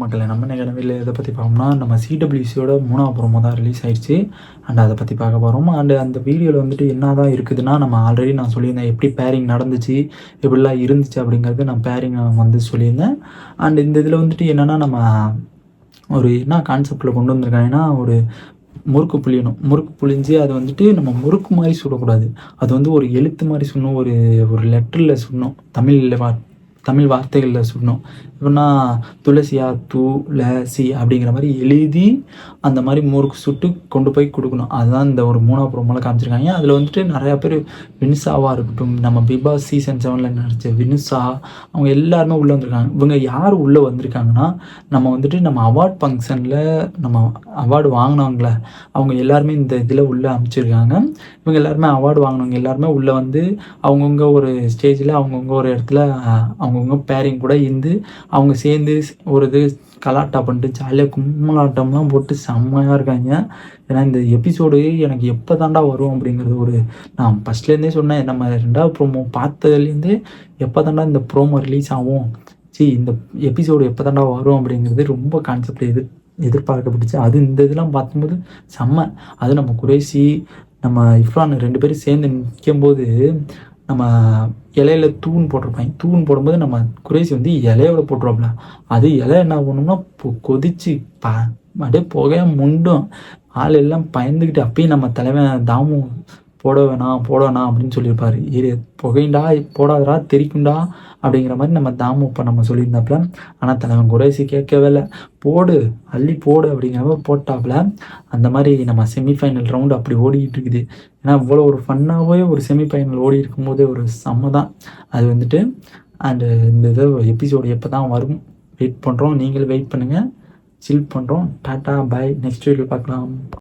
வணக்கம் மக்களே. நம்ம நிகழ்வில் எதை பற்றி பார்க்கணும்னா, நம்ம சிடபிள்யூசியோட 3வது ப்ரோமோ தான் ரிலீஸ் ஆயிடுச்சு. அண்ட் அதை பற்றி பார்க்க போகிறோம். அண்டு அந்த வீடியோவில் வந்துட்டு என்ன தான் இருக்குதுன்னா, நம்ம ஆல்ரெடி நான் சொல்லியிருந்தேன் எப்படி பேரிங் நடந்துச்சு, எப்படிலாம் இருந்துச்சு அப்படிங்கிறது நான் பேரிங் வந்து சொல்லியிருந்தேன். அண்ட் இந்த இதில் வந்துட்டு என்னென்னா, நம்ம ஒரு என்ன கான்செப்டில் கொண்டு வந்திருக்காங்கன்னா, ஒரு முறுக்கு புளியணும். முறுக்கு புளிஞ்சு அது வந்துட்டு நம்ம முறுக்கு மாதிரி சுடக்கூடாது. அது வந்து ஒரு எழுத்து மாதிரி சுடணும். ஒரு லெட்டரில் சுடணும். தமிழ் வார்த்தைகளில் சுடணும். எப்படின்னா துளசியா துளசி அப்படிங்கிற மாதிரி எழுதி அந்த மாதிரி முறுக்கு சுட்டு கொண்டு போய் கொடுக்கணும். அதுதான் இந்த ஒரு 3வது ப்ரோமோவில் காமிச்சிருக்காங்க. அதில் வந்துட்டு நிறையா பேர் வினுசாவாக இருக்கட்டும், நம்ம பிக் பாஸ் சீசன் 7ல் நடித்த வினுசா, அவங்க எல்லாருமே உள்ளே வந்திருக்காங்க. இவங்க யார் உள்ளே வந்திருக்காங்கன்னா, நம்ம வந்துட்டு நம்ம அவார்ட் ஃபங்க்ஷனில் நம்ம அவார்டு வாங்கினவங்கள அவங்க எல்லாருமே இந்த இதில் உள்ளே அமைச்சிருக்காங்க. இவங்க எல்லாருமே அவார்டு வாங்கினவங்க எல்லாருமே உள்ளே வந்து அவங்கவுங்க ஒரு ஸ்டேஜில் அவங்கவுங்க ஒரு இடத்துல அவங்கவுங்க பேரிங் கூட இருந்து அவங்க சேர்ந்து ஒரு இது கலாட்டா பண்ணிட்டு ஜாலியாக கும்மலாட்டம்லாம் போட்டு செம்மையாக இருக்காங்க. ஏன்னா இந்த எபிசோடு எனக்கு எப்போ தாண்டா வரும் அப்படிங்கிறது நான் ஃபஸ்ட்லேருந்தே சொன்னேன். நம்ம 2வது ப்ரோமோ பார்த்ததுலேருந்தே எப்போ தாண்டா இந்த ப்ரோமோ ரிலீஸ் ஆகும், இந்த எபிசோடு எப்போ தாண்டா வரும் அப்படிங்கிறது ரொம்ப கான்செப்ட் எதிர்பார்க்கப்பட்டுச்சு. அது இந்த இதெல்லாம் பார்க்கும்போது செம்ம. அது நம்ம குறைசி நம்ம இஃப்ரான் 2 பேரும் சேர்ந்து நிற்கும்போது நம்ம இலையில தூண் போட்டிருப்பாங்க. தூண் போடும்போது நம்ம குறைசி வந்து இலையோட போட்டுருவாப்புல. அது இலை என்ன பண்ணணும்னா கொதிச்சு அப்படியே புகையா முண்டும். ஆள் எல்லாம் பயந்துக்கிட்டு அப்பயும் நம்ம தலைவன் தாமு போட வேணாம் அப்படின்னு சொல்லியிருப்பாரு. புகைண்டா போடாதரா தெரிக்குண்டா அப்படிங்கிற மாதிரி நம்ம தாமு இப்போ நம்ம சொல்லியிருந்தாப்புல. ஆனால் தலைவன் குறைசி கேட்கவே இல்லை. போடு அள்ளி போடு அப்படிங்கிற மாதிரி போட்டாப்புல. அந்த மாதிரி நம்ம செமிஃபைனல் ரவுண்டு அப்படி ஓடிக்கிட்டு இருக்குது. ஏன்னா இவ்வளோ ஒரு ஃபன்னாகவே ஒரு செமிஃபைனல் ஓடி இருக்கும்போதே ஒரு செம்ம தான் அது வந்துட்டு. அண்டு இந்த இது எபிசோடு எப்போ தான் வரும் வெயிட் பண்ணுறோம். நீங்களும் வெயிட் பண்ணுங்கள். சில் பண்ணுறோம். டாட்டா பாய். நெக்ஸ்ட் வீடியோ பார்க்கலாம்.